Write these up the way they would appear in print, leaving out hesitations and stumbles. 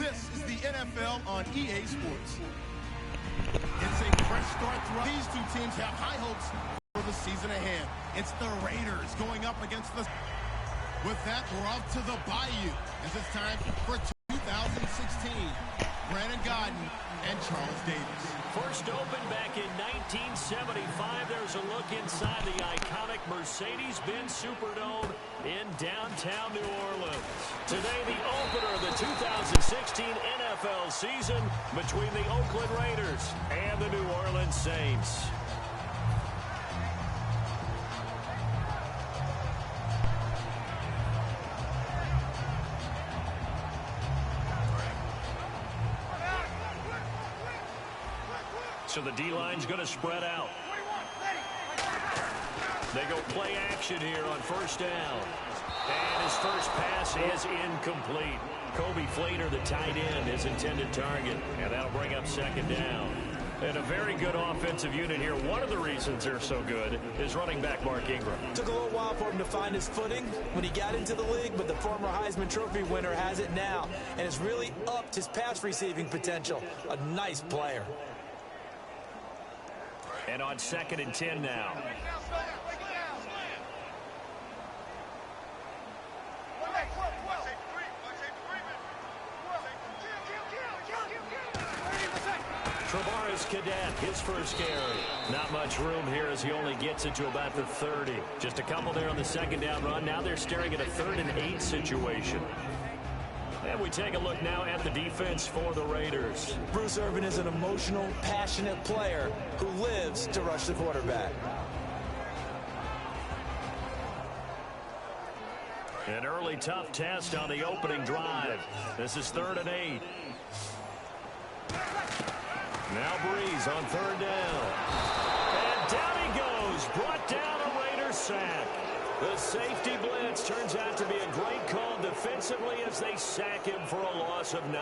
This is the NFL on EA Sports. It's a fresh start throughout. These two teams have high hopes for the season ahead. It's the Raiders going up against the... With that, we're off to the Bayou as it's time for 2016. Brandon Godden and Charles Davis. First opened back in 1975. There's a look inside the iconic Mercedes-Benz Superdome in downtown New Orleans. Today, the opener of the 2016 NFL season between the Oakland Raiders and the New Orleans Saints. So the D-line's going to spread out. They go play action here on first down. And his first pass is incomplete. Kobe Flater, the tight end, his intended target. And that'll bring up second down. And a very good offensive unit here. One of the reasons they're so good is running back Mark Ingram. Took a little while for him to find his footing when he got into the league, but the former Heisman Trophy winner has it now. And has really upped his pass receiving potential. A nice player. And on 2nd and 10 now. Travaris Cadet, his first carry. Not much room here as he only gets it to about the 30. Just a couple there on the second down run. Now they're staring at a 3rd and 8 situation. And we take a look now at the defense for the Raiders. Bruce Irvin is an emotional, passionate player who lives to rush the quarterback. An early tough test on the opening drive. This is 3rd and 8. Now Breeze on 3rd down. And down he goes. Brought down a Raider sack. The safety blitz turns out to be a great call defensively as they sack him for a loss of 9.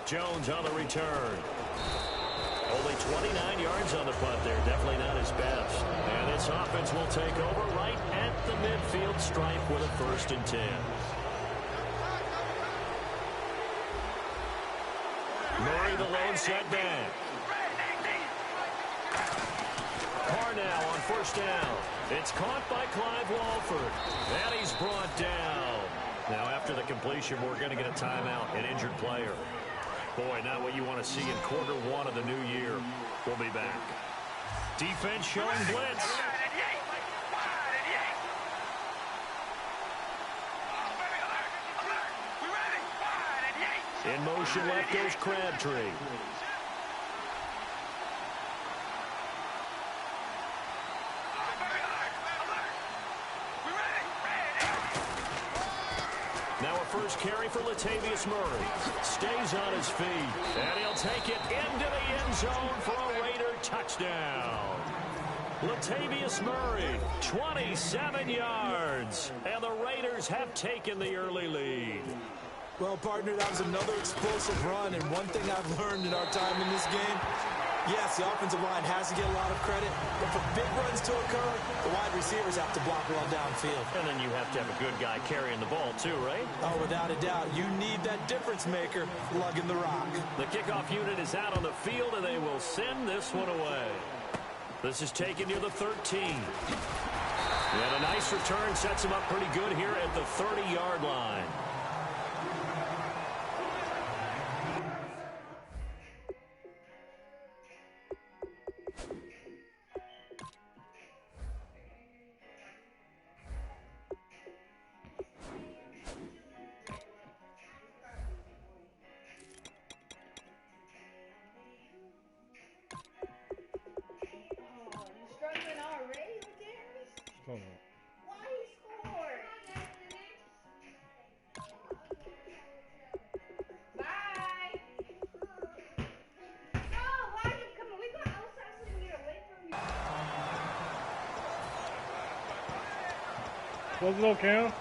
Jones on the return. Only 29 yards on the punt there. Definitely not his best. And this offense will take over right at the midfield stripe with a 1st and 10. Murray the lone setback. Parnell on 1st down. It's caught by Clive Walford. And he's brought down. Now after the completion, we're going to get a timeout, an injured player. Boy, not what you want to see in Q1 of the new year. We'll be back. Defense showing blitz. In motion left goes Crabtree. Now a first carry for Latavius Murray. Stays on his feet. And he'll take it into the end zone for a Raider touchdown. Latavius Murray, 27 yards. And the Raiders have taken the early lead. Well, partner, that was another explosive run, and one thing I've learned in our time in this game, yes, the offensive line has to get a lot of credit, but for big runs to occur, the wide receivers have to block well downfield. And then you have to have a good guy carrying the ball too, right? Oh, without a doubt. You need that difference maker lugging the rock. The kickoff unit is out on the field, and they will send this one away. This is taken near the 13. And a nice return sets him up pretty good here at the 30-yard line. Close it up, Cam.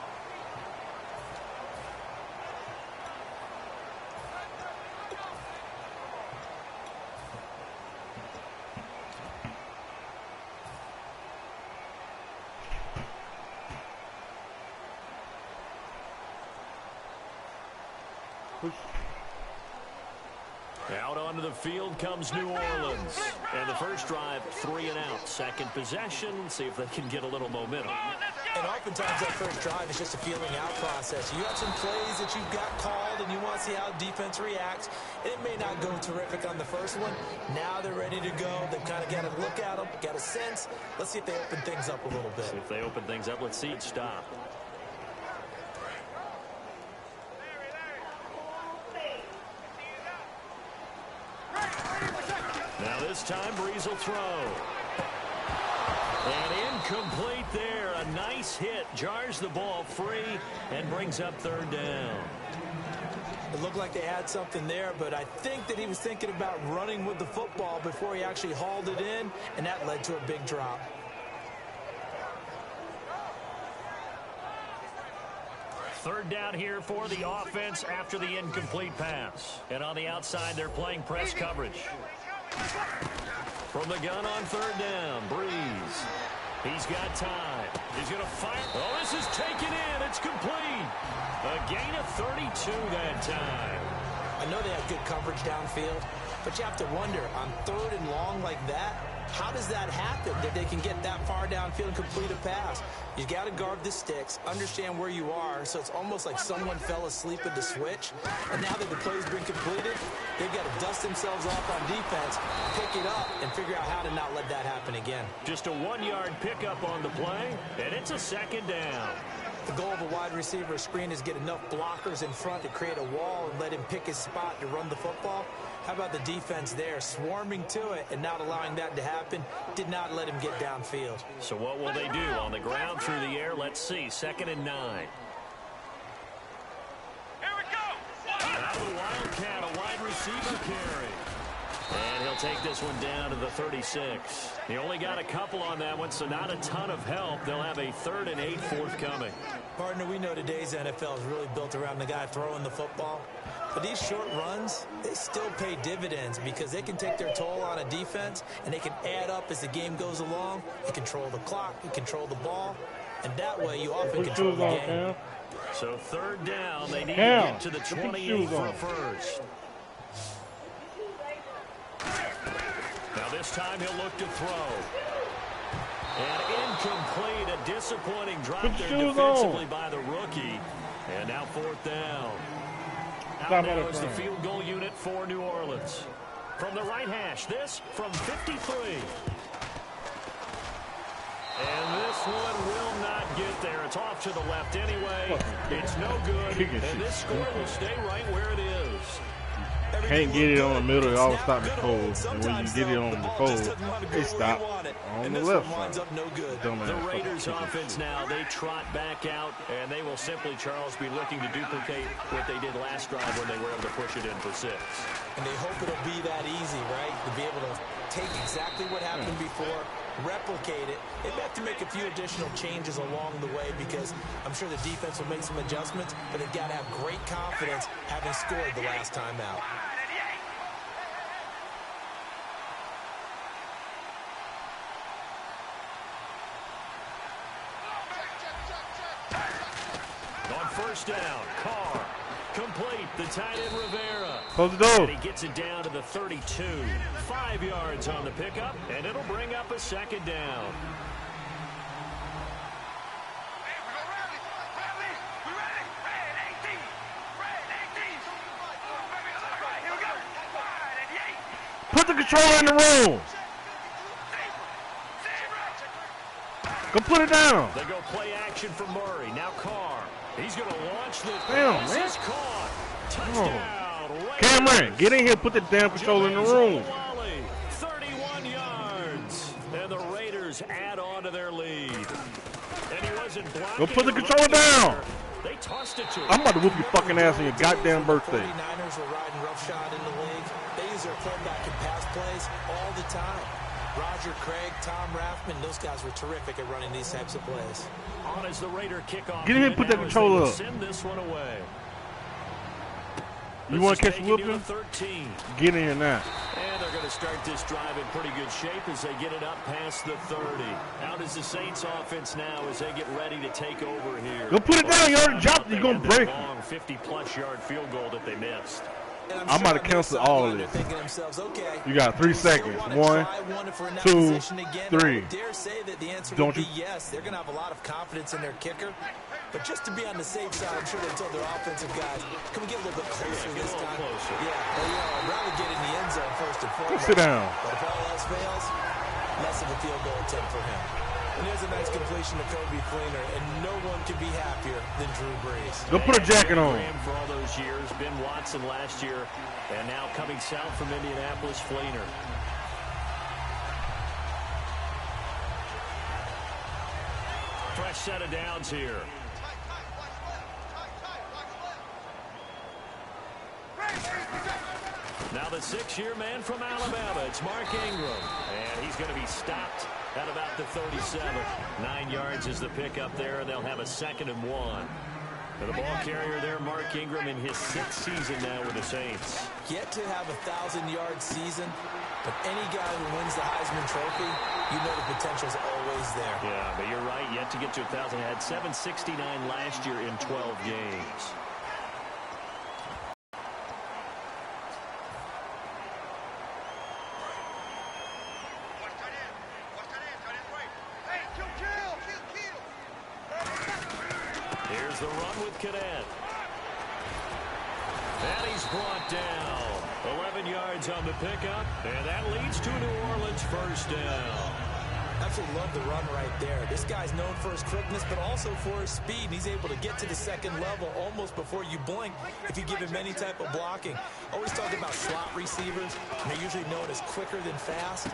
Push. Out onto the field comes New Orleans. And the first drive, 3 and out. Second possession, see if they can get a little momentum. And oftentimes that first drive is just a feeling out process. You have some plays that you've got called and you want to see how defense reacts. It may not go terrific on the first one. Now they're ready to go. They've kind of got to look at them, got a sense. Let's see if they open things up a little bit. See if they open things up. Let's see it stop. Now this time, Breeze will throw. And incomplete there. A nice hit. Jars the ball free and brings up third down. It looked like they had something there, but I think that he was thinking about running with the football before he actually hauled it in, and that led to a big drop. Third down here for the offense after the incomplete pass. And on the outside, they're playing press coverage. From the gun on third down, Breeze. He's got time. He's going to fire. Oh, this is taken in. It's complete. A gain of 32 that time. I know they have good coverage downfield, but you have to wonder, on third and long like that, how does that happen that they can get that far downfield and complete a pass? You got to guard the sticks, understand where you are, so it's almost like someone fell asleep at the switch, and now that the play's been completed, they've got to dust themselves off on defense, pick it up, and figure out how to not let that happen again. Just a 1-yard pickup on the play, and it's a second down. The goal of a wide receiver screen is get enough blockers in front to create a wall and let him pick his spot to run the football. How about the defense there, swarming to it and not allowing that to happen? Did not let him get downfield. So what will they do? On the ground, through the air, let's see. 2nd and 9. Here we go! Now the Wildcat, a wide receiver carry. And he'll take this one down to the 36. He only got a couple on that one, so not a ton of help. They'll have a 3rd and 8 forthcoming. Partner, we know today's NFL is really built around the guy throwing the football. But these short runs, they still pay dividends because they can take their toll on a defense and they can add up as the game goes along. You control the clock, you control the ball, and that way you often control the game. So 3rd down, they need to get to the 28 for a first. Now this time he'll look to throw. And incomplete, a disappointing drop there defensively by the rookie. And now 4th down. Out now is the field goal unit for New Orleans. From the right hash, this from 53. And this one will not get there. It's off to the left anyway. It's no good. And this score will stay right where it is. Can't get it on the middle, it always stop before. And when you get it on before, it stop on the left side. The Raiders offense now, they trot back out, and they will simply, Charles, be looking to duplicate what they did last drive when they were able to push it in for 6. And they hope it'll be that easy, right? To be able to take exactly what happened before, replicate it. They have to make a few additional changes along the way because I'm sure the defense will make some adjustments, but they've got to have great confidence having scored the last time out. On 1st down, Carr. Complete, the tight end Rivera. Close the door. And he gets it down to the 32. 5 yards on the pickup, and it'll bring up a 2nd down. Put the controller in the room. Go put it down. They go play action for Murray. Now Carr. He's going to launch the damn, man. Is caught. Touchdown. Oh. Cameron, get in here. Put the damn controller in the room. 31 yards. And the Raiders add on to their lead. And he wasn't blocking. Go put the controller down. They tossed it to him. I'm about to whoop your fucking ass on your goddamn birthday. 49ers were riding roughshod in the league. They use their quarterback in pass plays all the time. Roger Craig, Tom Rathman, those guys were terrific at running these types of plays. On as the Raider kickoff. Get in here and put that controller up. Send this one away. You want to catch a whooping? Get in here now. And they're going going to start this drive in pretty good shape as they get it up past the 30. How does the Saints offense now as they get ready to take over here? Go put it down. You already dropped it. You're going to break. Long 50-plus yard field goal that they missed. I'm about to cancel all of this. Okay, you got 3 seconds. 1, 2, 3. Dare say that the answer Don't would be you? yes. They're going to have a lot of confidence in their kicker. But just to be on the safe side, I'm sure they told their offensive guys, can we get a little bit closer this time? Closer. Yeah, I'd rather get in the end zone first and foremost. Sit down. But if all else fails, less of a field goal attempt for him. And there's a nice completion to Kobe Fleener, and no one can be happier than Drew Brees. Go put a jacket on. For all those years, Ben Watson last year, and now coming south from Indianapolis, Fleener. Fresh set of downs here. Now the 6-year man from Alabama, it's Mark Ingram. And he's going to be stopped at about the 37. 9 yards is the pickup there, and they'll have a 2nd and 1. And the ball carrier there, Mark Ingram, in his 6th season now with the Saints. Yet to have a 1,000-yard season, but any guy who wins the Heisman Trophy, you know the potential's always there. Yeah, but you're right, yet to get to 1,000. Had 769 last year in 12 games. Here's the run with Cadet. And he's brought down. 11 yards on the pickup, and that leads to New Orleans first down. Absolutely love the run right there. This guy's known for his quickness, but also for his speed. And he's able to get to the 2nd level almost before you blink if you give him any type of blocking. Always talk about slot receivers, and they're usually known as quicker than fast.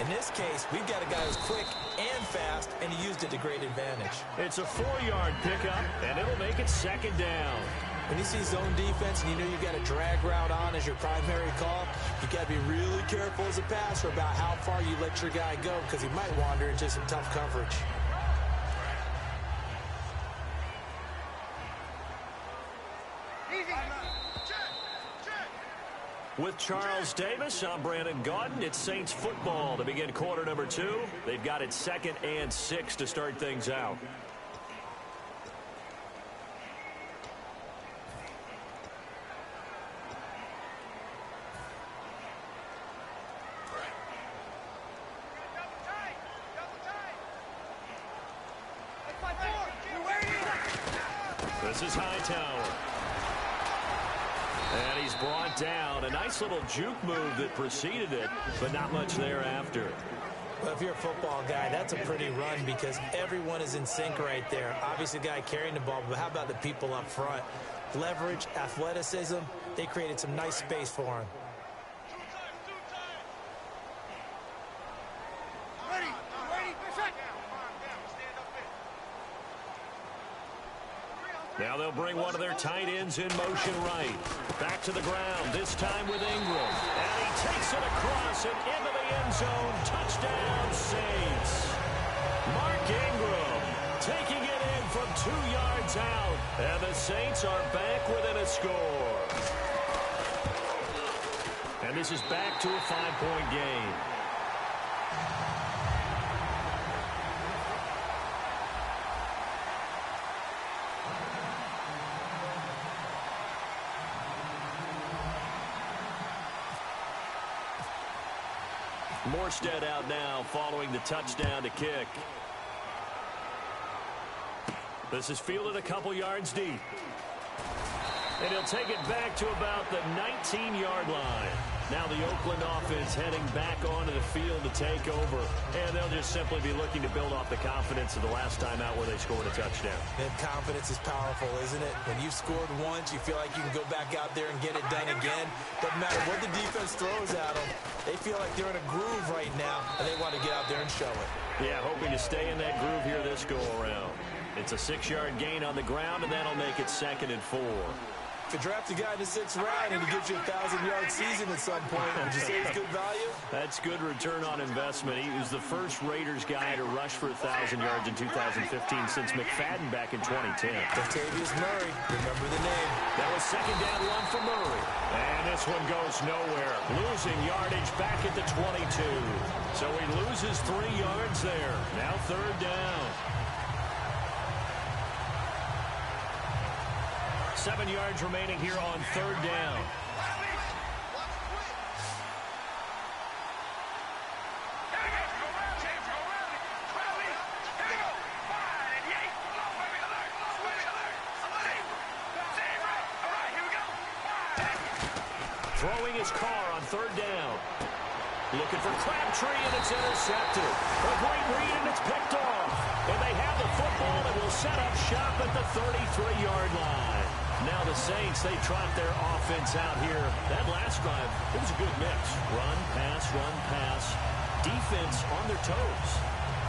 In this case, we've got a guy who's quick and fast, and he used it to great advantage. It's a 4-yard pickup, and it'll make it 2nd down. When you see zone defense and you know you've got a drag route on as your primary call, you got to be really careful as a passer about how far you let your guy go because he might wander into some tough coverage. With Charles Davis, I'm Brandon Gaudin. It's Saints football to begin quarter number 2. They've got it 2nd and 6 to start things out. This is Hightower. And he's brought down. A nice little juke move that preceded it, but not much thereafter. Well, if you're a football guy, that's a pretty run because everyone is in sync right there. Obviously, the guy carrying the ball, but how about the people up front? Leverage, athleticism, they created some nice space for him. Now they'll bring one of their tight ends in motion right. Back to the ground, this time with Ingram. And he takes it across and into the end zone. Touchdown, Saints. Mark Ingram taking it in from 2 yards out. And the Saints are back within a score. And this is back to a 5-point game. Morstead out now following the touchdown to kick. This is fielded a couple yards deep. And he'll take it back to about the 19-yard line. Now the Oakland offense heading back onto the field to take over. And they'll just simply be looking to build off the confidence of the last time out where they scored a touchdown. And confidence is powerful, isn't it? When you've scored once, you feel like you can go back out there and get it done again. Doesn't matter what the defense throws at them. They feel like they're in a groove right now, and they want to get out there and show it. Yeah, hoping to stay in that groove here this go-around. It's a 6-yard gain on the ground, and that'll make it 2nd and 4. you draft a guy in the 6th round and he gives you a 1,000-yard season at some point, would you say it's good value? That's good return on investment. He was the first Raiders guy to rush for 1,000 yards in 2015 since McFadden back in 2010. Latavius Murray, remember the name. That was second down one for Murray. And this one goes nowhere. Losing yardage back at the 22. So he loses 3 yards there. Now 3rd down. 7 yards remaining here on 3rd down. Throwing his car on 3rd down. Looking for Crabtree, and it's intercepted. A great read, and it's picked off. And they have the football and will set up shop at the 33-yard line. Now the Saints, they trot their offense out here. That last drive, it was a good mix. Run, pass, defense on their toes.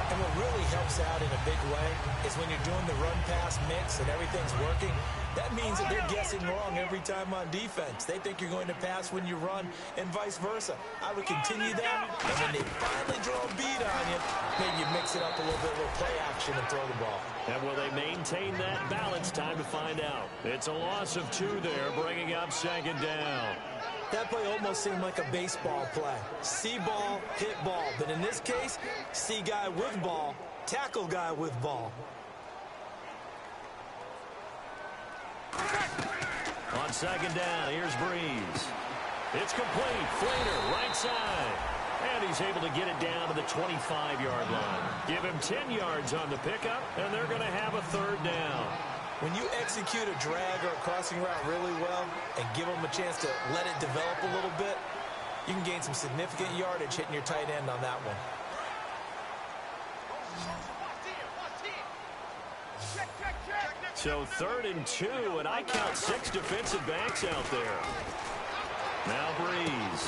And what really helps out in a big way is when you're doing the run-pass mix and everything's working, that means that they're guessing wrong every time on defense. They think you're going to pass when you run and vice versa. I would continue that, and when they finally draw a beat on you, maybe you mix it up a little bit, a little play action and throw the ball. And will they maintain that balance? Time to find out. It's a loss of 2 there, bringing up 2nd down. That play almost seemed like a baseball play. See ball, hit ball. But in this case, see guy with ball, tackle guy with ball. On 2nd down, here's Breeze. It's complete. Flater, right side. And he's able to get it down to the 25-yard line. Give him 10 yards on the pickup, and they're going to have a 3rd down. When you execute a drag or a crossing route really well and give them a chance to let it develop a little bit, you can gain some significant yardage hitting your tight end on that one. So 3rd and 2, and I count 6 defensive backs out there. Now Breeze.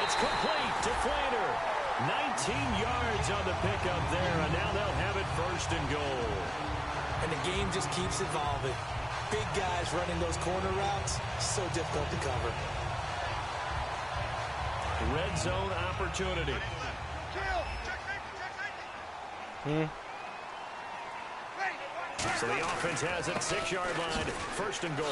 It's complete to Flater. 19 yards on the pickup there, and now they'll have it 1st and goal. And the game just keeps evolving. Big guys running those corner routes, so difficult to cover. Red zone opportunity. So the offense has it, 6-yard line, 1st and goal.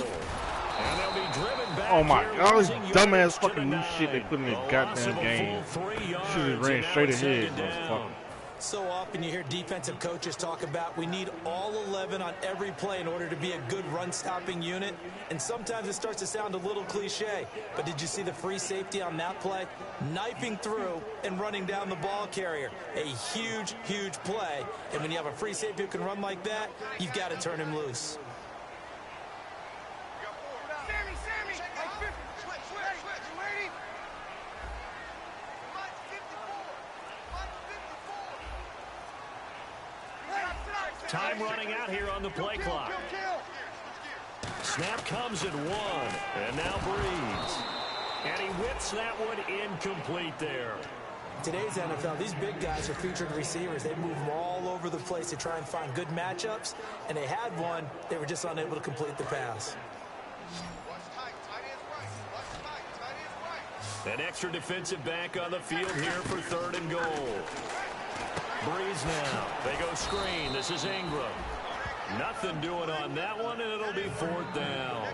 And they'll be driven back. Oh my God, this losing dumbass yards fucking new 9. shit they put in the A goddamn loss of a game. full 3 yards, Should've ran and now straight it's ahead, 2nd down. motherfucker. So often you hear defensive coaches talk about we need all 11 on every play in order to be a good run-stopping unit. And sometimes it starts to sound a little cliche. But did you see the free safety on that play? Knifing through and running down the ball carrier. A huge, huge play. And when you have a free safety who can run like that, you've got to turn him loose. Time running out here on the play clock. Snap comes at 1, and now Breeze. And he whips that one incomplete there. Today's NFL, these big guys are featured receivers. They move them all over the place to try and find good matchups, and they had one. They were just unable to complete the pass. An extra defensive back on the field here for 3rd and goal. Breeze now. They go screen. This is Ingram. Nothing doing on that one, and it'll be 4th down.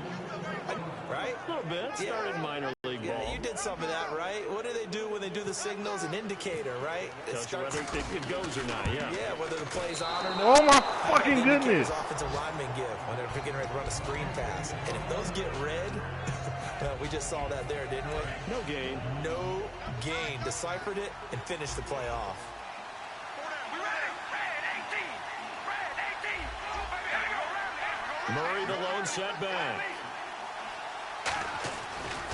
Right? A little bit. Started minor league ball. Yeah, you did some of that, right? What do they do when they do the signals? An indicator, right? Tells you whether it goes or not, yeah. Yeah, whether the play's on or not. Oh my fucking goodness. Offensive linemen give when they're getting ready to run a screen pass. And if those get red, we just saw that there, didn't we? No gain. No gain. Deciphered it and finished the play off. Murray the lone setback.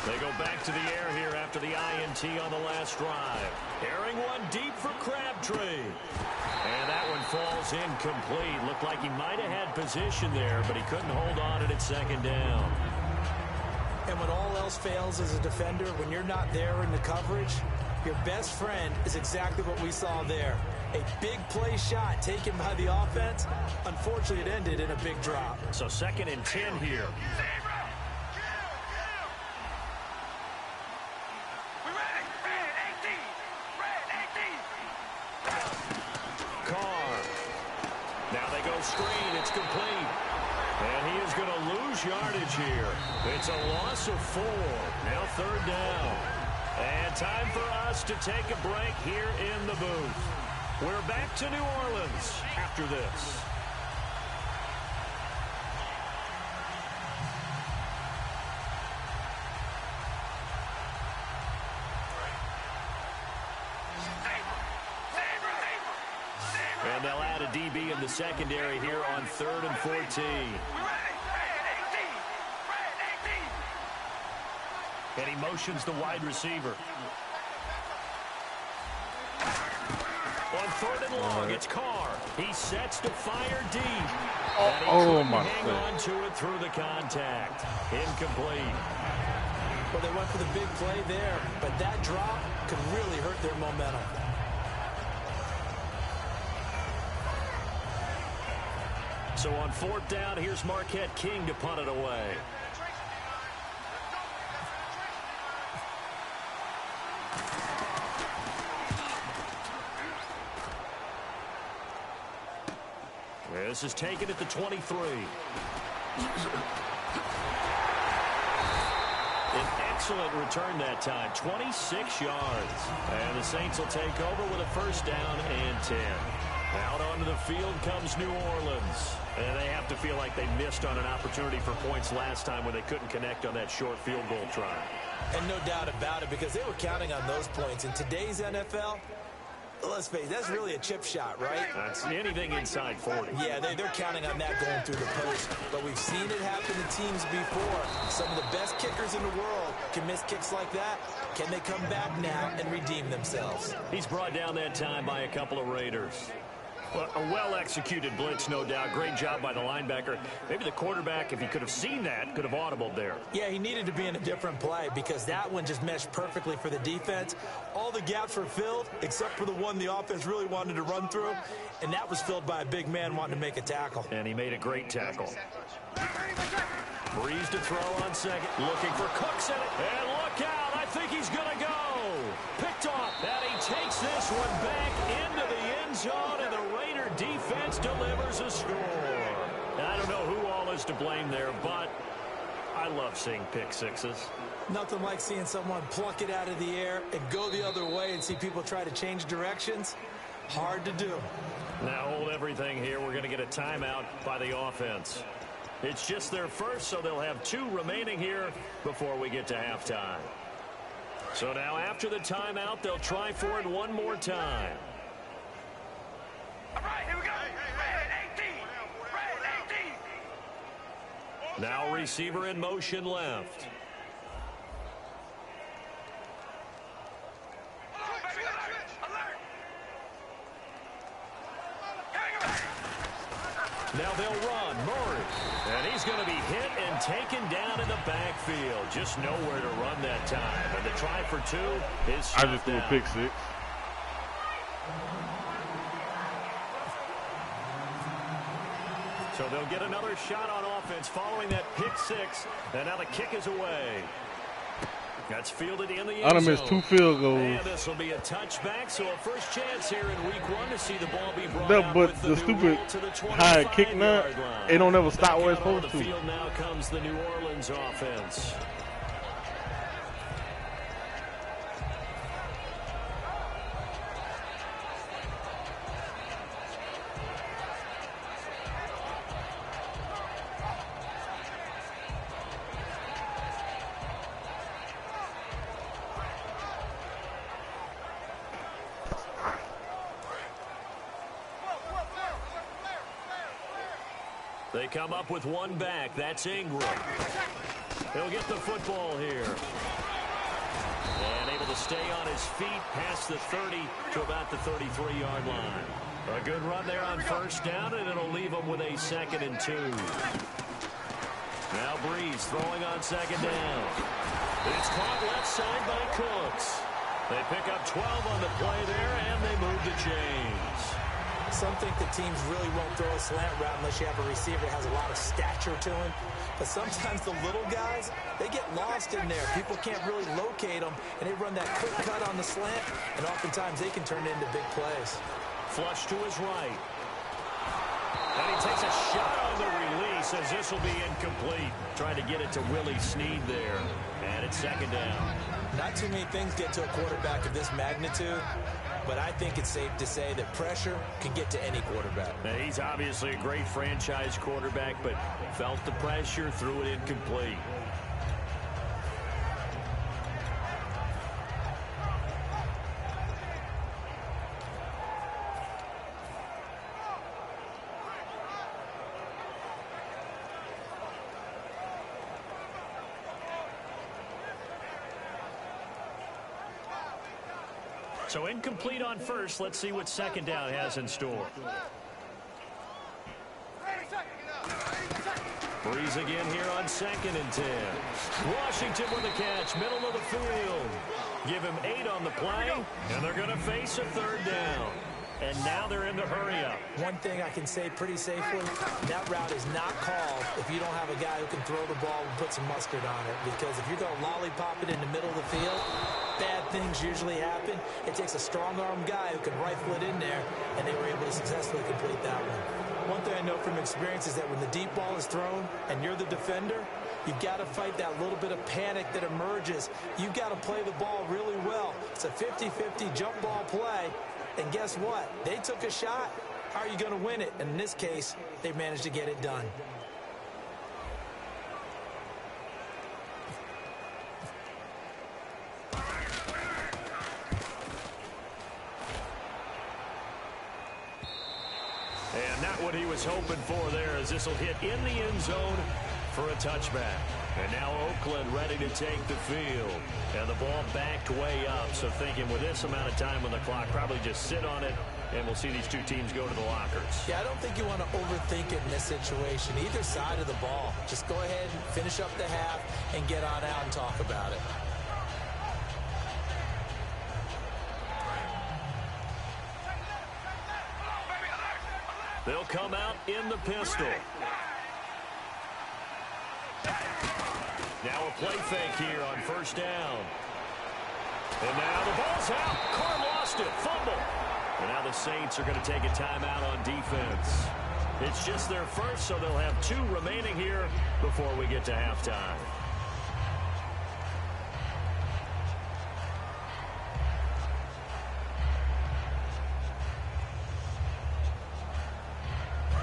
They go back to the air here after the INT on the last drive. Airing one deep for Crabtree. And that one falls incomplete. Looked like he might have had position there, but he couldn't hold on at 2nd down. And when all else fails as a defender, when you're not there in the coverage, your best friend is exactly what we saw there. A big play shot taken by the offense. Unfortunately, it ended in a big drop. So 2nd and 10 here. they'll screen. It's complete. And he is going to lose yardage here. It's a loss of 4. Now 3rd down. And time for us to take a break here in the booth. We're back to New Orleans after this. And they'll add a DB in the secondary here on 3rd and 14. And he motions the wide receiver. On 3rd and long, it's Carr. He sets to fire deep. And he couldn't hang on to it through the contact. Incomplete. Well, they went for the big play there, but that drop could really hurt their momentum. So on 4th down, here's Marquette King to punt it away. This is taken at the 23. An excellent return that time, 26 yards. And the Saints will take over with a 1st down and 10. Out onto the field comes New Orleans. And they have to feel like they missed on an opportunity for points last time when they couldn't connect on that short field goal try. And no doubt about it, because they were counting on those points. In today's NFL, let's face it, that's really a chip shot, right? That's anything inside 40. Yeah, they're counting on that going through the post. But we've seen it happen to teams before. Some of the best kickers in the world can miss kicks like that. Can they come back now and redeem themselves? He's brought down that time by a couple of Raiders. Well, a well-executed blitz, no doubt. Great job by the linebacker. Maybe the quarterback, if he could have seen that, could have audibled there. Yeah, he needed to be in a different play because that one just meshed perfectly for the defense. All the gaps were filled except for the one the offense really wanted to run through, and that was filled by a big man wanting to make a tackle. And he made a great tackle. Breeze to throw on 2nd. Looking for Cooks in it. And look out. I think he's going to go. Picked off. And he takes this one back into the end zone, and the Raider defense delivers a score. And I don't know who all is to blame there, but I love seeing pick sixes. Nothing like seeing someone pluck it out of the air and go the other way and see people try to change directions. Hard to do. Now hold everything here. We're going to get a timeout by the offense. It's just their first, so they'll have 2 remaining here before we get to halftime. So now after the timeout, they'll try for it one more time. All right, here we go. Red 18. Now receiver in motion left. Now they'll run. Murray. And he's going to be hit and taken down in the backfield. Just nowhere to run that time. And the try for 2 is I just threw a pick 6. So they'll get another shot on offense following that pick 6. And now the kick is away. That's fielded in the end zone. I done missed 2 field goals. And this will be a touchback, so a first chance here in week 1 to see the ball be brought out But with the stupid high kick now, it don't ever stop where it's supposed to. On the field now comes the New Orleans offense. They come up with one back. That's Ingram. He'll get the football here. And able to stay on his feet past the 30 to about the 33-yard line. A good run there on first down, and it'll leave him with a 2nd and 2. Now Breeze throwing on 2nd down. It's caught left side by Cooks. They pick up 12 on the play there, and they move the chains. Some think the teams really won't throw a slant route unless you have a receiver that has a lot of stature to him. But sometimes the little guys, they get lost in there. People can't really locate them, and they run that quick cut on the slant, and oftentimes they can turn it into big plays. Flush to his right. And he takes a shot on the release as this will be incomplete. Trying to get it to Willie Snead there. And it's second down. Not too many things get to a quarterback of this magnitude, but I think it's safe to say that pressure can get to any quarterback. Now, he's obviously a great franchise quarterback, but felt the pressure, threw it incomplete. So incomplete on first. Let's see what second down has in store. Breeze again here on 2nd and 10. Washington with a catch, middle of the field. Give him 8 on the play, and they're going to face a third down. And now they're in the hurry-up. One thing I can say pretty safely, that route is not called if you don't have a guy who can throw the ball and put some mustard on it. Because if you're going to lollipop it in the middle of the field, bad things usually happen. It takes a strong-arm guy who can rifle it in there, and they were able to successfully complete that one. One thing I know from experience is that when the deep ball is thrown and you're the defender, you've got to fight that little bit of panic that emerges. You've got to play the ball really well. It's a 50-50 jump ball play. And guess what? They took a shot. How are you going to win it? And in this case, they managed to get it done. And not what he was hoping for there, as this will hit in the end zone for a touchback. And now Oakland ready to take the field. And the ball backed way up. So thinking with this amount of time on the clock, probably just sit on it, and we'll see these two teams go to the lockers. Yeah, I don't think you want to overthink it in this situation. Either side of the ball. Just go ahead and finish up the half and get on out and talk about it. They'll come out in the pistol. Now a play fake here on first down. And now the ball's out. Carr lost it. Fumble. And now the Saints are going to take a timeout on defense. It's just their first, so they'll have 2 remaining here before we get to halftime.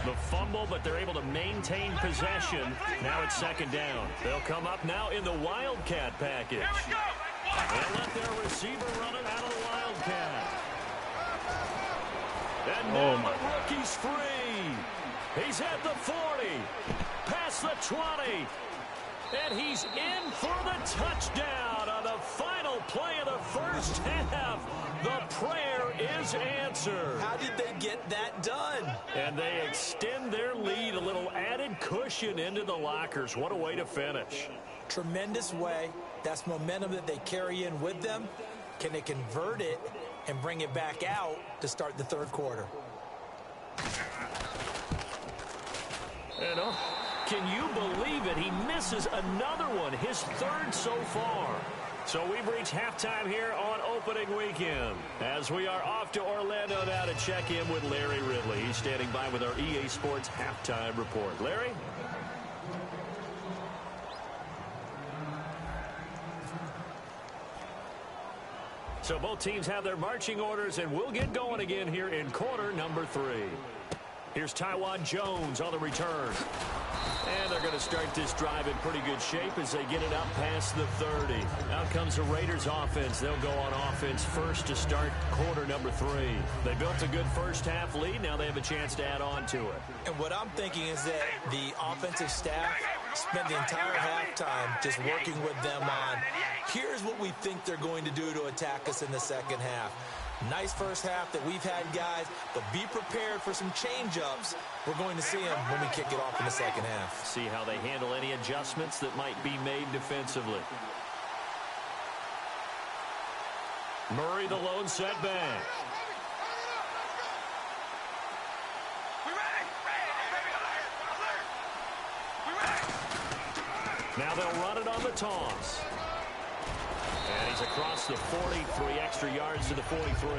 The fumble, but they're able to maintain possession. Now it's second down. They'll come up now in the Wildcat package. They'll let their receiver run it out of the Wildcat. And now the rookie's free. He's at the 40, past the 20, and he's in for the touchdown on the final play of the first half. The prayer is answered. How did they get that done? And they extend their lead, a little added cushion into the lockers. What a way to finish. Tremendous way. That's momentum that they carry in with them. Can they convert it and bring it back out to start the third quarter? And can you believe it? He misses another one, his third so far. So we've reached halftime here on opening weekend, as we are off to Orlando now to check in with Larry Ridley. He's standing by with our EA Sports halftime report. Larry? So both teams have their marching orders, and we'll get going again here in quarter number 3. Here's Taiwan Jones on the return. And they're going to start this drive in pretty good shape as they get it up past the 30. Out comes the Raiders offense. They'll go on offense first to start quarter number 3. They built a good first half lead. Now they have a chance to add on to it. And what I'm thinking is that the offensive staff spent the entire halftime just working with them on, here's what we think they're going to do to attack us in the second half. Nice first half that we've had, guys, but be prepared for some change-ups. We're going to see them when we kick it off in the second half. See how they handle any adjustments that might be made defensively. Murray, the lone setback. Now they'll run it on the toss. And he's across the 40, 3 extra yards to the 43.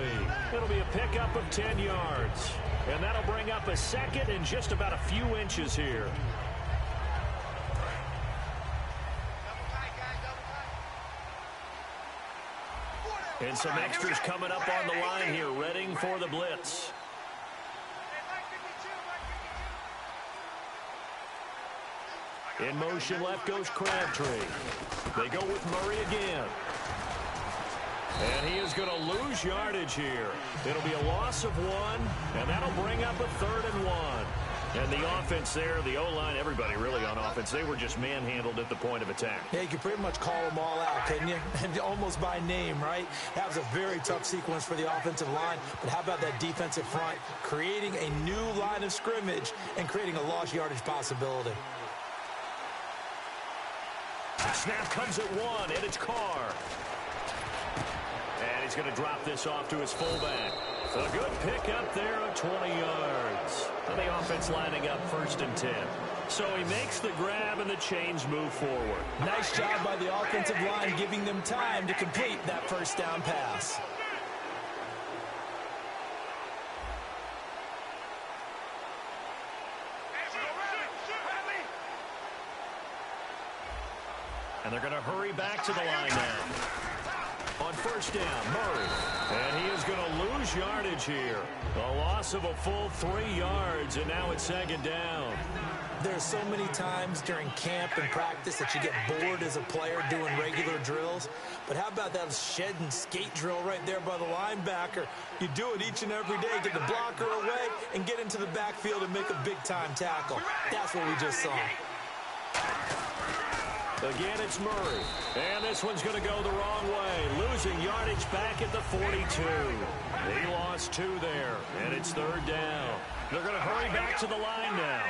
It'll be a pickup of 10 yards. And that'll bring up a second and just about a few inches here. And some extras coming up on the line here, readying for the blitz. In motion left goes Crabtree. They go with Murray again. And he is going to lose yardage here. It'll be a loss of 1, and that'll bring up a 3rd and 1. And the offense there, the O-line, everybody really on offense, they were just manhandled at the point of attack. Yeah, you could pretty much call them all out, couldn't you? And almost by name, right? That was a very tough sequence for the offensive line. But how about that defensive front creating a new line of scrimmage and creating a lost yardage possibility? Snap comes at 1, and it's Carr. And he's going to drop this off to his fullback. A good pickup there of 20 yards. And the offense lining up 1st and 10. So he makes the grab and the chains move forward. Nice job by the offensive line giving them time to complete that 1st down pass. And they're going to hurry back to the line now. On 1st down, Murray. And he is going to lose yardage here. A loss of a full 3 yards, and now it's 2nd down. There's so many times during camp and practice that you get bored as a player doing regular drills. But how about that shed and skate drill right there by the linebacker? You do it each and every day, get the blocker away, and get into the backfield and make a big-time tackle. That's what we just saw. Again, it's Murray. And this one's going to go the wrong way. Losing yardage back at the 42. He lost 2 there, and it's 3rd down. They're going to hurry back to the line now.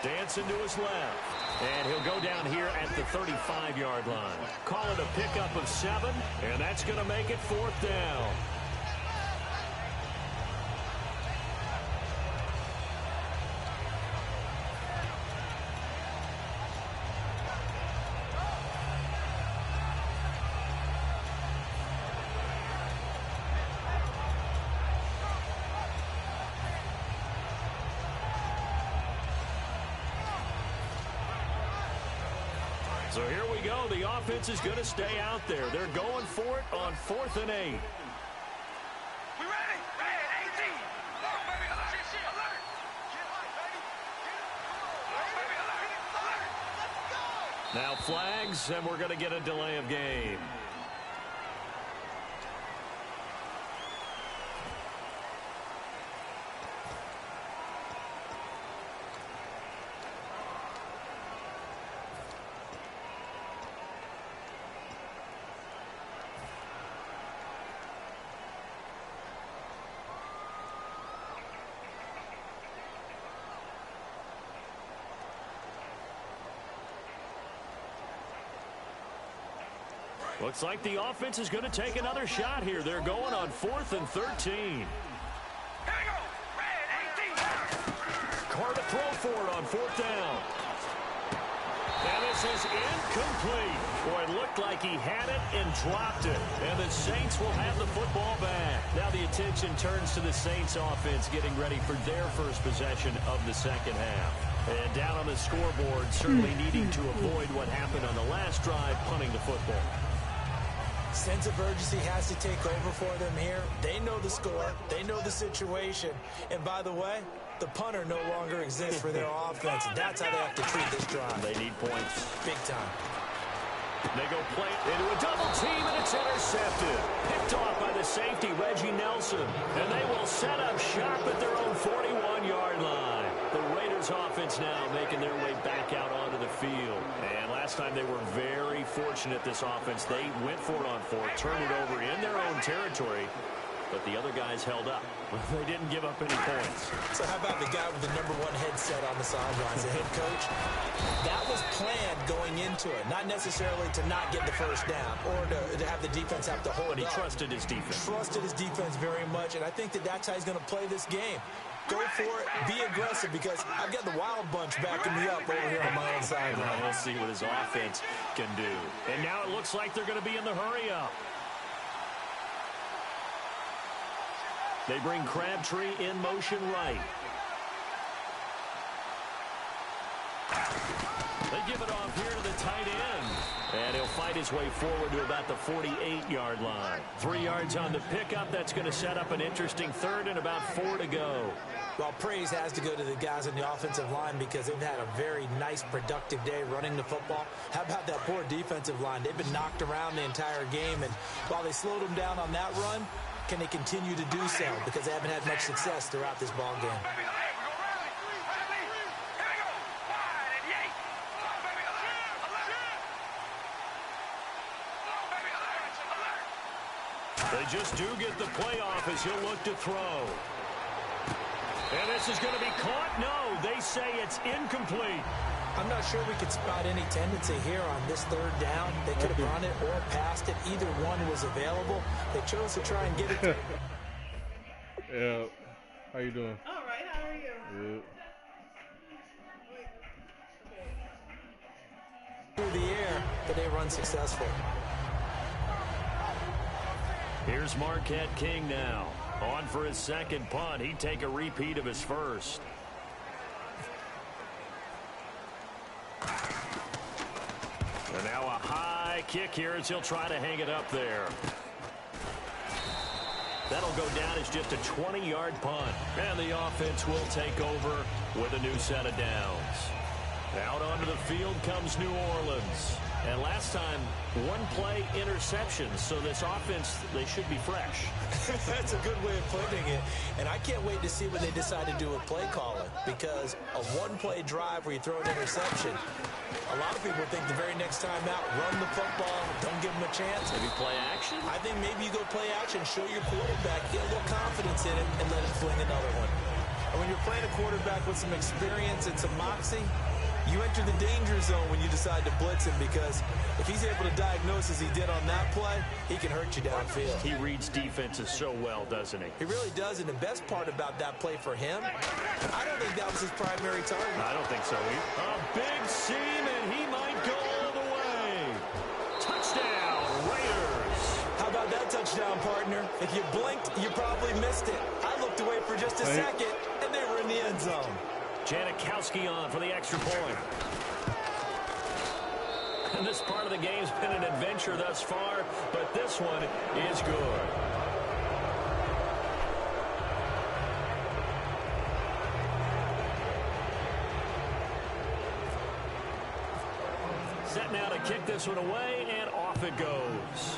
Dancing to his left. And he'll go down here at the 35-yard line. Call it a pickup of 7, and that's going to make it 4th down. So here we go. The offense is going to stay out there. They're going for it on 4th and 8. We ready? Red 18. Alert. Now flags, and we're going to get a delay of game. Looks like the offense is going to take another shot here. They're going on 4th and 13. Here we go. Red 18. Carr to throw for it on 4th down. And this is incomplete. Boy, it looked like he had it and dropped it. And the Saints will have the football back. Now the attention turns to the Saints offense getting ready for their first possession of the 2nd half. And down on the scoreboard, certainly needing to avoid what happened on the last drive, punting the football. Sense of urgency has to take over for them here. They know the score. They know the situation. And by the way, the punter no longer exists for their offense. That's how they have to treat this drive. They need points. Big time. They go play into a double team, and it's intercepted. Picked off by the safety, Reggie Nelson. And they will set up shop at their own 41-yard line. The Raiders offense now making their way back out onto the field. And last time they were very fortunate, this offense. They went for it on 4th, turned it over in their own territory. but the other guys held up. They didn't give up any points. So how about the guy with the #1 headset on the sidelines, the head coach? That was planned going into it, not necessarily to not get the first down or to have the defense have to hold But he up. trusted his defense. Trusted his defense very much, and I think that's how he's going to play this game. Go for it, be aggressive, because I've got the Wild Bunch backing me up over here on my own sideline. We'll see what his offense can do. And now it looks like they're going to be in the hurry-up. They bring Crabtree in motion right. They give it off here to the tight end. And he'll fight his way forward to about the 48-yard line. 3 yards on the pickup. That's going to set up an interesting third and about 4 to go. Well, praise has to go to the guys on the offensive line because they've had a very nice, productive day running the football. How about that poor defensive line? They've been knocked around the entire game, and while they slowed them down on that run, can they continue to do so? Because they haven't had much success throughout this ball game. They just do get the playoff as he'll look to throw. And this is going to be caught. No, they say it's incomplete. I'm not sure we could spot any tendency here on this third down. They could have run it or passed it. Either one was available. They chose to try and get it. Yeah. How you doing? All right, how are you? Good. Through the air, but they run successful. Here's Marquette King now. On for his second punt. He'd take a repeat of his first. And now a high kick here as he'll try to hang it up there. That'll go down as just a 20-yard punt. And the offense will take over with a new set of downs. Out onto the field comes New Orleans. And last time, one play interceptions. So this offense, they should be fresh. That's a good way of putting it. And I can't wait to see what they decide to do with play calling. Because a one-play drive where you throw an interception, a lot of people think the very next time out, run the football, don't give them a chance. Maybe play action? I think maybe you go play action, show your quarterback, get a little confidence in it, and let him fling another one. And when you're playing a quarterback with some experience and some moxie, you enter the danger zone when you decide to blitz him, because if he's able to diagnose as he did on that play, he can hurt you downfield. He reads defenses so well, doesn't he? He really does, and the best part about that play for him, I don't think that was his primary target. I don't think so either. A big seam, and he might go all the way. Touchdown, Raiders. How about that touchdown, partner? If you blinked, you probably missed it. I looked away for just a second, and they were in the end zone. Janikowski on for the extra point. And this part of the game's been an adventure thus far, but this one is good. Set now to kick this one away, and off it goes.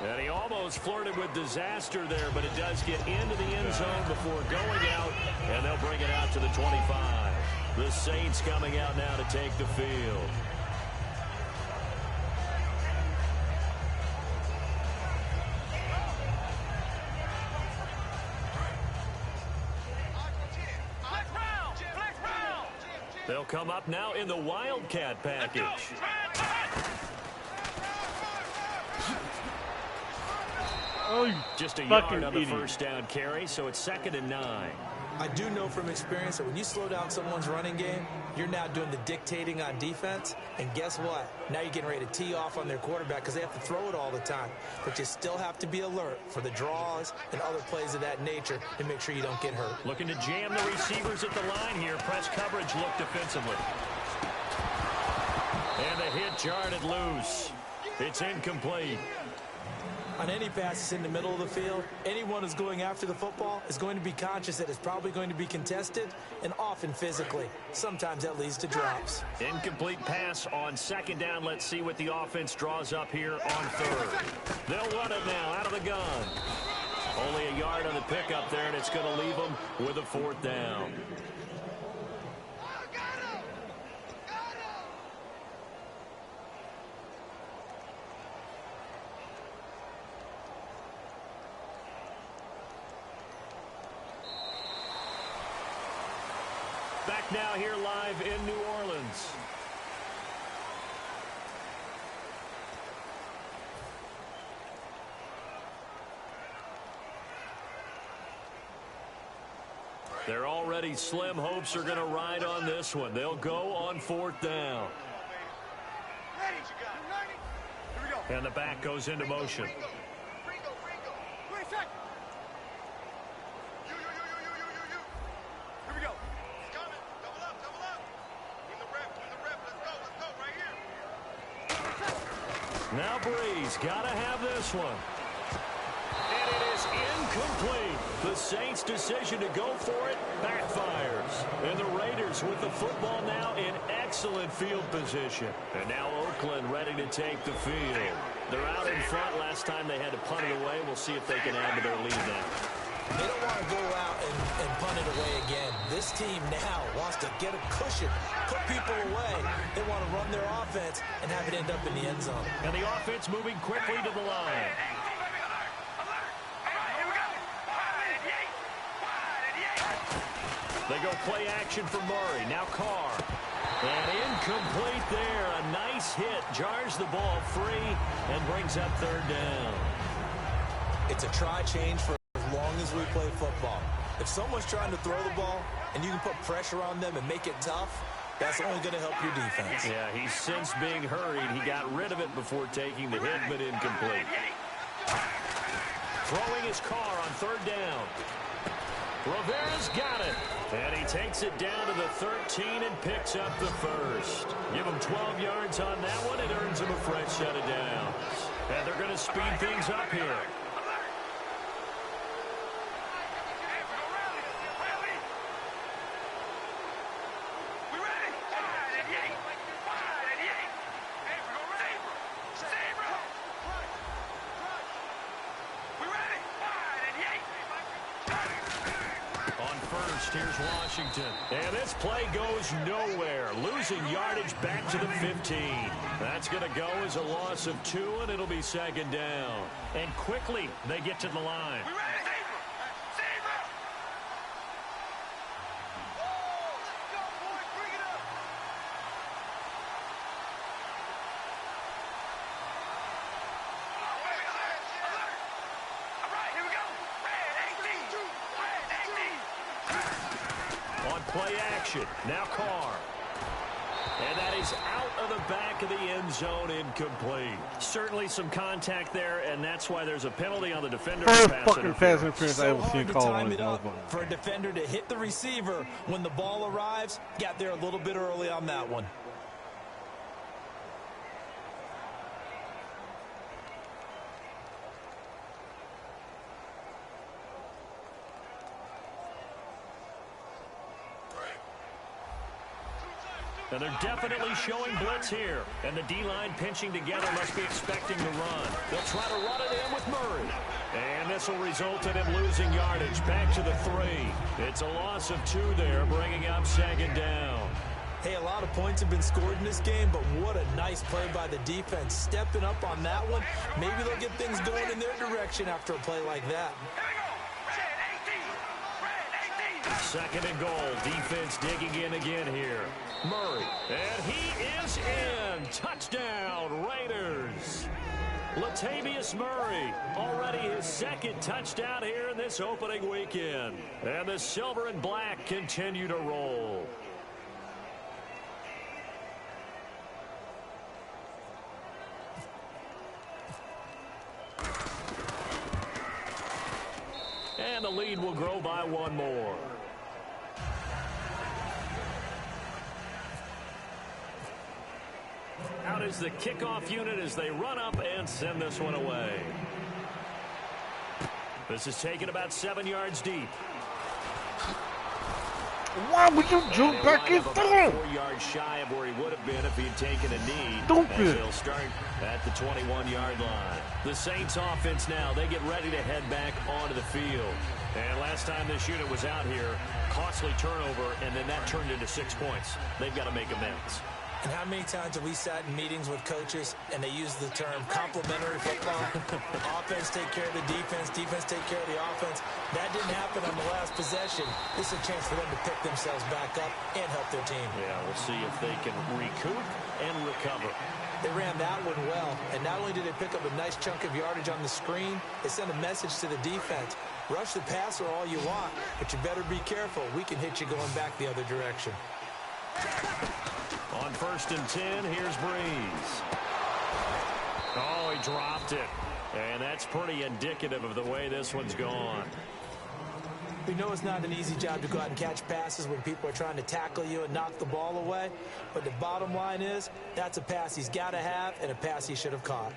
And he almost flirted with disaster there, but it does get into the end zone before going out, and they'll bring it out to the 25. The Saints coming out now to take the field. They'll come up now in the Wildcat package. Oh, Just a fucking yard on the idiot. first down carry, so it's 2nd and 9. I do know from experience that when you slow down someone's running game, you're now doing the dictating on defense. And guess what? Now you're getting ready to tee off on their quarterback because they have to throw it all the time. But you still have to be alert for the draws and other plays of that nature to make sure you don't get hurt. Looking to jam the receivers at the line here. Press coverage look defensively. And the hit jarred it loose. It's incomplete. On any passes in the middle of the field, anyone who's going after the football is going to be conscious that it's probably going to be contested and often physically. Sometimes that leads to drops. Incomplete pass on 2nd down. Let's see what the offense draws up here on 3rd. They'll run it now out of the gun. Only a yard on the pickup there, and it's going to leave them with a 4th down. Back now here live in New Orleans. They're already slim hopes are going to ride on this one. They'll go on 4th down. And the back goes into motion. Now Breeze got to have this one. And it is incomplete. The Saints' decision to go for it backfires. And the Raiders with the football now in excellent field position. And now Oakland ready to take the field. They're out in front. Last time they had to punt it away. We'll see if they can add to their lead now. They don't want to go out and punt it away again. This team now wants to get a cushion, put people away. They want to run their offense and have it end up in the end zone. And the offense moving quickly to the line. They go play action for Murray. Now Carr. And incomplete there. A nice hit. Jars the ball free and brings up 3rd down. It's a try change for as long as we play football. If someone's trying to throw the ball and you can put pressure on them and make it tough, that's only going to help your defense. Yeah, he's since being hurried. He got rid of it before taking the hit, but incomplete. Throwing his Carr on 3rd down. Rivera's got it. And he takes it down to the 13 and picks up the first. Give him 12 yards on that one. It earns him a fresh set of downs. And they're going to speed things up here. Here's Washington. And this play goes nowhere. Losing yardage back to the 15. That's going to go as a loss of 2, and it'll be 2nd down. And quickly, they get to the line. Play action. Now Carr. And that is out of the back of the end zone, incomplete. Certainly some contact there, and that's why there's a penalty on the defender. First fucking pass interference I ever seen called on his for a defender to hit the receiver when the ball arrives. Got there a little bit early on that one. And they're definitely showing blitz here. And the D-line pinching together must be expecting the run. They'll try to run it in with Murray. And this will result in him losing yardage back to the 3. It's a loss of 2 there, bringing up 2nd down. Hey, a lot of points have been scored in this game, but what a nice play by the defense. Stepping up on that one. Maybe they'll get things going in their direction after a play like that. 2nd and goal. Defense digging in again here. Murray. And he is in. Touchdown, Raiders. Latavius Murray. Already his 2nd touchdown here in this opening weekend. And the silver and black continue to roll. And the lead will grow by 1 more. Out is the kickoff unit as they run up and send this one away. This is taken about 7 yards deep. Why would you jump back in there? 4 yards shy of where he would have been if he'd taken a knee. Stupid. They'll start at the 21-yard line. The Saints offense now, they get ready to head back onto the field. And last time this unit was out here, costly turnover, and then that turned into 6 points. They've got to make amends. And how many times have we sat in meetings with coaches and they use the term complementary football? Offense take care of the defense, defense take care of the offense. That didn't happen on the last possession. This is a chance for them to pick themselves back up and help their team. Yeah, we'll see if they can recoup and recover. They ran that one well, and not only did they pick up a nice chunk of yardage on the screen, they sent a message to the defense. Rush the passer all you want, but you better be careful. We can hit you going back the other direction. On 1st and 10, here's Breeze. Oh, he dropped it. And that's pretty indicative of the way this one's gone. We know it's not an easy job to go out and catch passes when people are trying to tackle you and knock the ball away. But the bottom line is, that's a pass he's got to have and a pass he should have caught.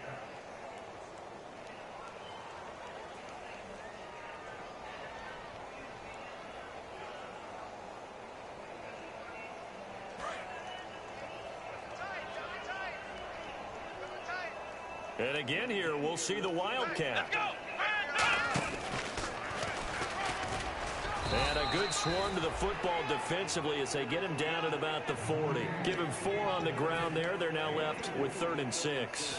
And again here, we'll see the Wildcat. And a good swarm to the football defensively as they get him down at about the 40. Give him 4 on the ground there. They're now left with 3rd and 6.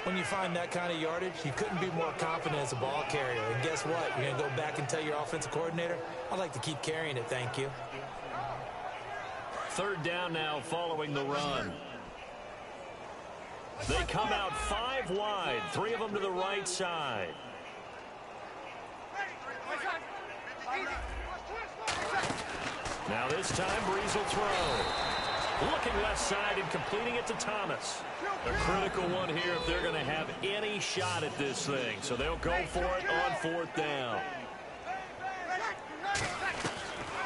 When you find that kind of yardage, you couldn't be more confident as a ball carrier. And guess what? You're going to go back and tell your offensive coordinator, I'd like to keep carrying it, thank you. 3rd down now following the run. They come out 5 wide, 3 of them to the right side. Now this time, Breeze will throw. Looking left side and completing it to Thomas. A critical one here if they're going to have any shot at this thing. So they'll go for it on 4th down.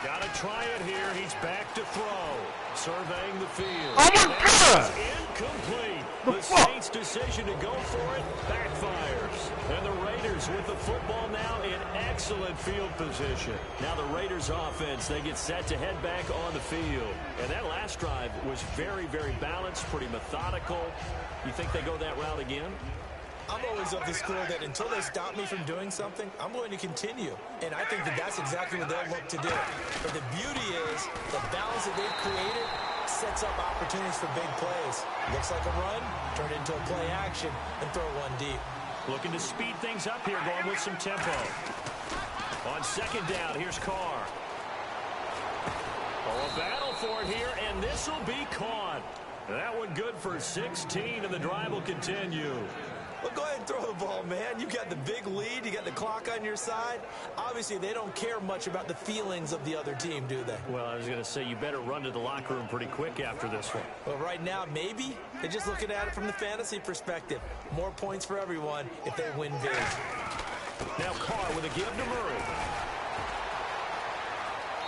Got to try it here. He's back to throw. Surveying the field. Oh, my God! Incomplete. The Saints' decision to go for it backfires. And the Raiders with the football now in excellent field position. Now the Raiders offense, they get set to head back on the field. And that last drive was very, very balanced, pretty methodical. You think they go that route again? I'm always of the school that until they stop me from doing something, I'm going to continue. And I think that that's exactly what they'll look to do. But the beauty is the balance that they've created sets up opportunities for big plays. Looks like a run, turn it into a play action, and throw one deep. Looking to speed things up here, going with some tempo. On 2nd down, here's Carr. Oh, a battle for it here, and this will be caught. That one good for 16, and the drive will continue. Well, go ahead and throw the ball, man. You got the big lead. You got the clock on your side. Obviously, they don't care much about the feelings of the other team, do they? Well, I was going to say, you better run to the locker room pretty quick after this one. Well, right now, maybe. They're just looking at it from the fantasy perspective. More points for everyone if they win big. Now Carr with a give to Murray.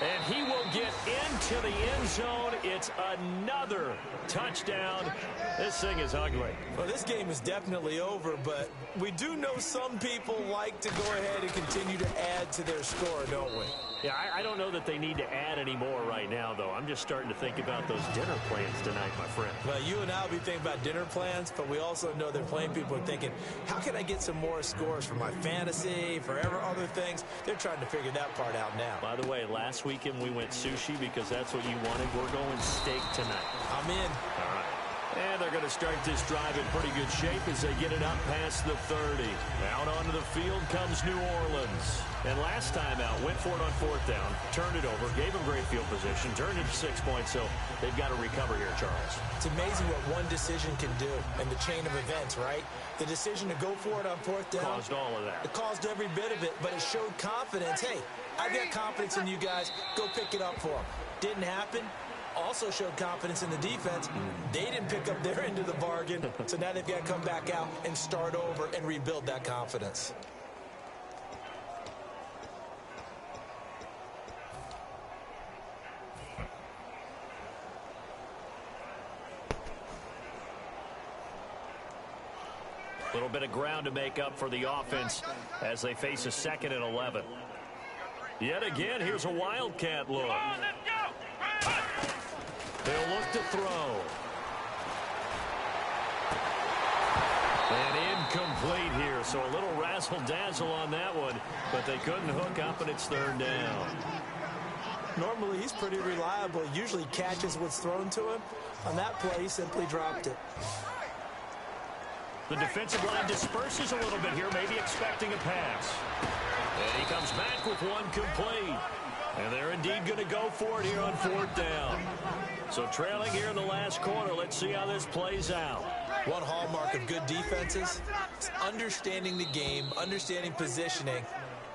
And he will get into the end zone. It's another touchdown. This thing is ugly. Well, this game is definitely over, but we do know some people like to go ahead and continue to add to their score, don't we? Yeah, I don't know that they need to add any more right now, though. I'm just starting to think about those dinner plans tonight, my friend. Well, you and I will be thinking about dinner plans, but we also know that playing people are thinking, how can I get some more scores for my fantasy, for other things? They're trying to figure that part out now. By the way, last weekend we went sushi because that's what you wanted. We're going steak tonight. I'm in. All right. And they're going to start this drive in pretty good shape as they get it up past the 30. Out onto the field comes New Orleans. And last time out, went for it on 4th down, turned it over, gave them great field position, turned it to 6 points, so they've got to recover here, Charles. It's amazing what one decision can do in the chain of events, right? The decision to go for it on 4th down. Caused all of that. It caused every bit of it, but it showed confidence. Hey, I've got confidence in you guys. Go pick it up for them. Didn't happen. Also showed confidence in the defense. They didn't pick up their end of the bargain, so now they've got to come back out and start over and rebuild that confidence. A little bit of ground to make up for the offense as they face a 2nd and 11. Yet again, here's a Wildcat look. They'll look to throw. And incomplete here, so a little razzle-dazzle on that one, but they couldn't hook up, and it's 3rd down. Normally, he's pretty reliable. Usually catches what's thrown to him. On that play, he simply dropped it. The defensive line disperses a little bit here, maybe expecting a pass. And he comes back with one complete. And they're indeed going to go for it here on 4th down. So trailing here in the last quarter, let's see how this plays out. One hallmark of good defenses is understanding the game, understanding positioning,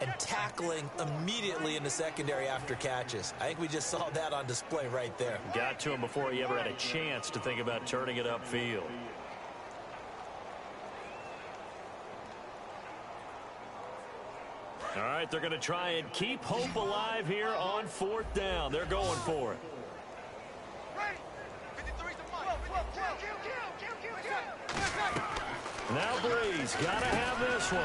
and tackling immediately in the secondary after catches. I think we just saw that on display right there. Got to him before he ever had a chance to think about turning it upfield. All right, they're going to try and keep hope alive here on 4th down. They're going for it. Now Breeze got to have this one.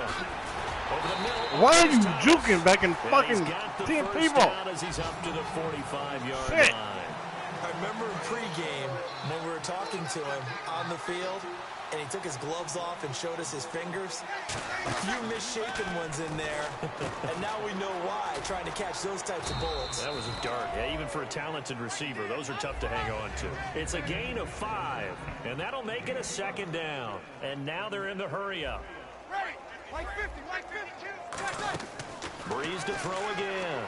Over the middle. Why are you juking back in fucking 10 people? As he's up to the 45-yard line. I remember in pregame when we were talking to him on the field, and he took his gloves off and showed us his fingers. A few misshapen ones in there, and now we know why, trying to catch those types of bullets. That was a dart. Yeah, even for a talented receiver, those are tough to hang on to. It's a gain of 5, and that'll make it a 2nd down. And now they're in the hurry-up. Ready. Like 50, like 52. Breeze to throw again.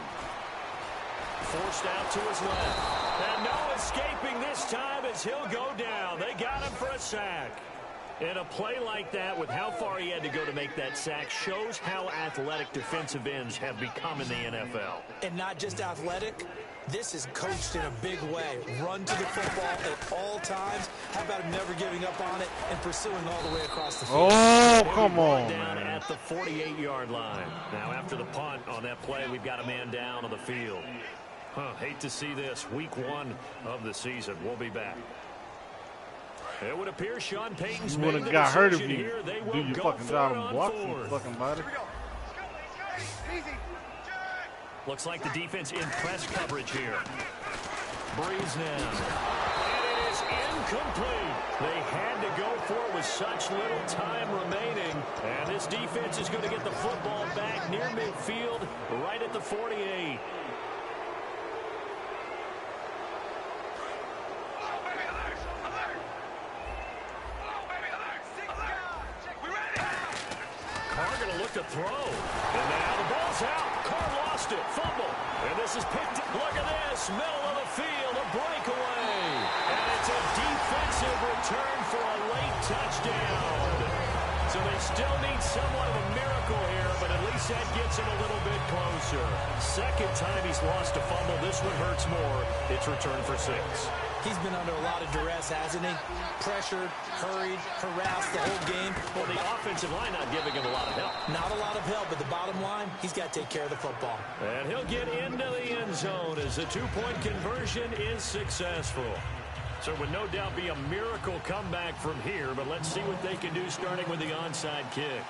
Forced out to his left. And no escaping this time as he'll go down. They got him for a sack. And a play like that, with how far he had to go to make that sack, shows how athletic defensive ends have become in the NFL. And not just athletic, this is coached in a big way. Run to the football at all times. How about him never giving up on it and pursuing all the way across the field? Oh, come on, down man. at the 48-yard line. Now, after the punt on that play, we've got a man down on the field. Hate to see this. Week 1 of the season. We'll be back. It would appear Sean Payton's You would have got hurt if you do your fucking job and block you fucking body. Looks like the defense in press coverage here. Breeze now. And it is incomplete. They had to go for it with such little time remaining. And this defense is going to get the football back near midfield, right at the 48. To throw. And now the ball's out. Carr lost it. Fumble. And this is picked up. Look at this. Middle of the field. A breakaway. And it's a defensive return for a late touchdown. So they still need somewhat of a miracle here, but at least that gets him a little bit closer. 2nd time he's lost a fumble. This one hurts more. It's returned for 6. He's been under a lot of duress, hasn't he? Pressured, hurried, harassed the whole game. Well, the offensive line not giving him a lot of help. Not a lot of help, but the bottom line, he's got to take care of the football. And he'll get into the end zone as the 2-point conversion is successful. So it would no doubt be a miracle comeback from here, but let's see what they can do starting with the onside kick.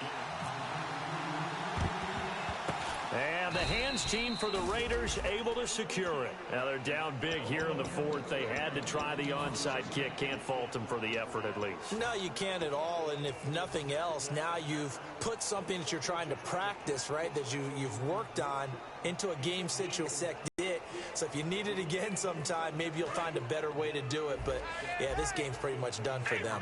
And the hands team for the Raiders able to secure it. Now they're down big here in the 4th. They had to try the onside kick. Can't fault them for the effort at least. No, you can't at all. And if nothing else, now you've put something that you're trying to practice, right, that you've worked on into a game situation. So if you need it again sometime, maybe you'll find a better way to do it. But, yeah, this game's pretty much done for them.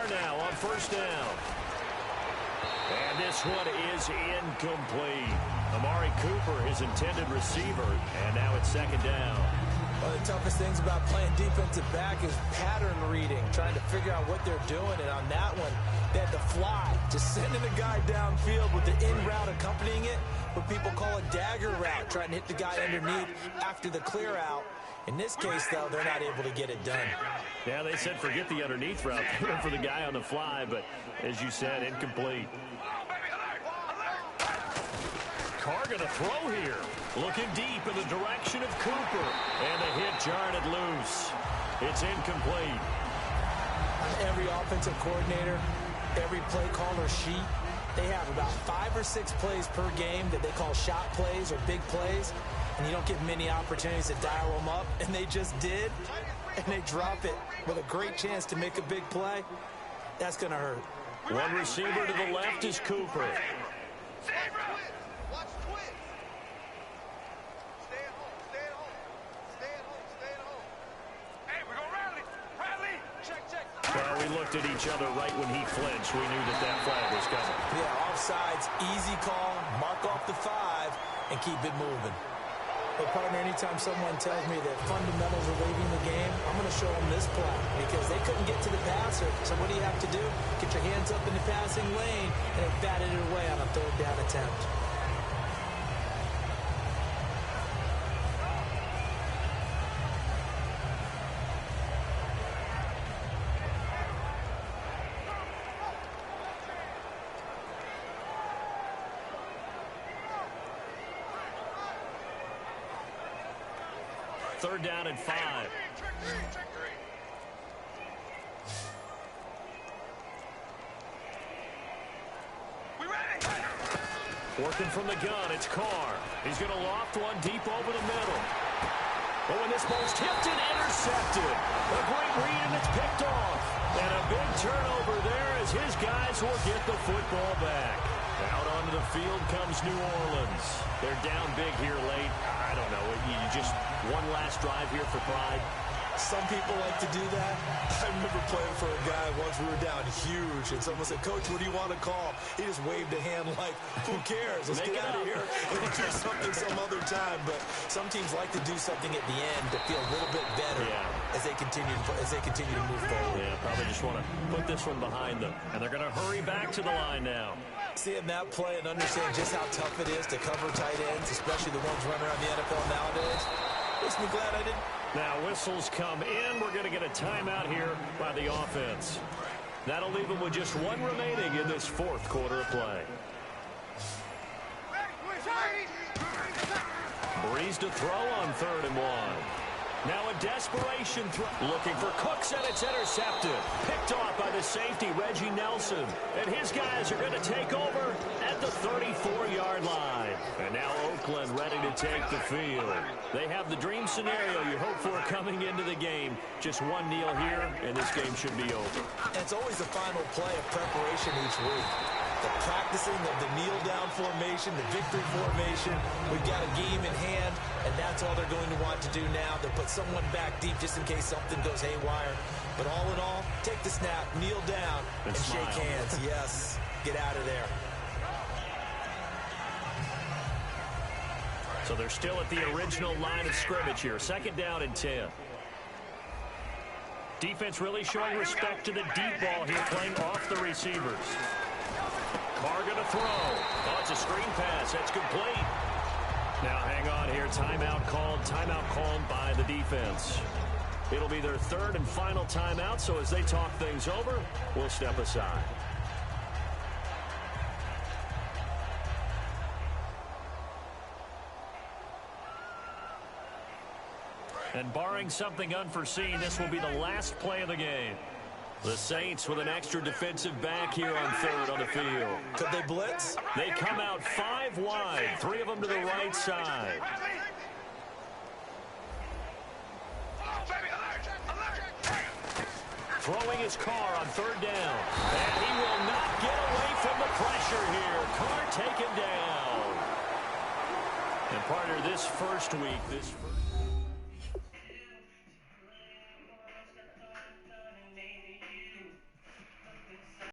Now on 1st down. And this one is incomplete. Amari Cooper, his intended receiver, and now it's 2nd down. One of the toughest things about playing defensive back is pattern reading, trying to figure out what they're doing. And on that one, they had to fly, just sending a guy downfield with the in route accompanying it, what people call a dagger route, trying to hit the guy underneath after the clear out. In this case, though, they're not able to get it done. Yeah, they said forget the underneath route for the guy on the fly, but as you said, incomplete. Carr going to throw here. Looking deep in the direction of Cooper. And the hit jarred it loose. It's incomplete. Every offensive coordinator, every play caller sheet, they have about 5 or 6 plays per game that they call shot plays or big plays. And you don't get many opportunities to dial them up, and they just did. and they drop it with a great chance to make a big play, that's going to hurt. One receiver to the left is Cooper. Watch twins. Stay at home. Stay at home. Stay at home. Stay at home. Hey, we're going to rally. Rally. Check, check. Well, we looked at each other right when he flinched. We knew that flag was coming. Yeah, offsides, easy call, mark off the 5, and keep it moving. But, partner, anytime someone tells me that fundamentals are leaving the game, I'm going to show them this play because they couldn't get to the passer. So what do you have to do? Get your hands up in the passing lane, and they batted it away on a 3rd down attempt. Third down and 5. We ready? Working from the gun, it's Carr. He's going to loft one deep over the middle. Oh, and this ball's tipped and intercepted. A great read, and it's picked off. And a big turnover there as his guys will get the football back. Out onto the field comes New Orleans. They're down big here late. I don't know. You just one last drive here for pride. Some people like to do that. I remember playing for a guy once. We were down huge, and someone said, "Coach, what do you want to call?" He just waved a hand like, "Who cares? Let's get out of here and do something some other time." But some teams like to do something at the end to feel a little bit better as they continue to move forward. Yeah, probably just want to put this one behind them, and they're going to hurry back to the line now. Seeing that play and understand just how tough it is to cover tight ends, especially the ones running around the NFL nowadays, makes me glad I didn't. Now whistles come in. We're going to get a timeout here by the offense. That'll leave them with just one remaining in this 4th quarter of play. Breeze to throw on 3rd and 1. Now a desperation throw. Looking for Cooks, and it's intercepted. Picked off by the safety, Reggie Nelson. And his guys are going to take over at the 34-yard line. And now Oakland ready to take the field. They have the dream scenario you hope for coming into the game. Just one kneel here, and this game should be over. And it's always the final play of preparation each week. The practicing of the kneel-down formation, the victory formation. We've got a game in hand, and that's all they're going to want to do now. They'll put someone back deep just in case something goes haywire. But all in all, take the snap, kneel down, and shake hands. Yes, get out of there. So they're still at the original line of scrimmage here. 2nd down and 10. Defense really showing respect to the deep ball here, playing off the receivers. Carr going to throw. Oh, it's a screen pass. That's complete. Now hang on here. Timeout called by the defense. It'll be their 3rd and final timeout, so as they talk things over, we'll step aside. And barring something unforeseen, this will be the last play of the game. The Saints with an extra defensive back here on 3rd on the field. Could they blitz? They come out 5 wide, 3 of them to the right side. Throwing his Carr on 3rd down. And he will not get away from the pressure here. Carr taken down. And partner, this first week,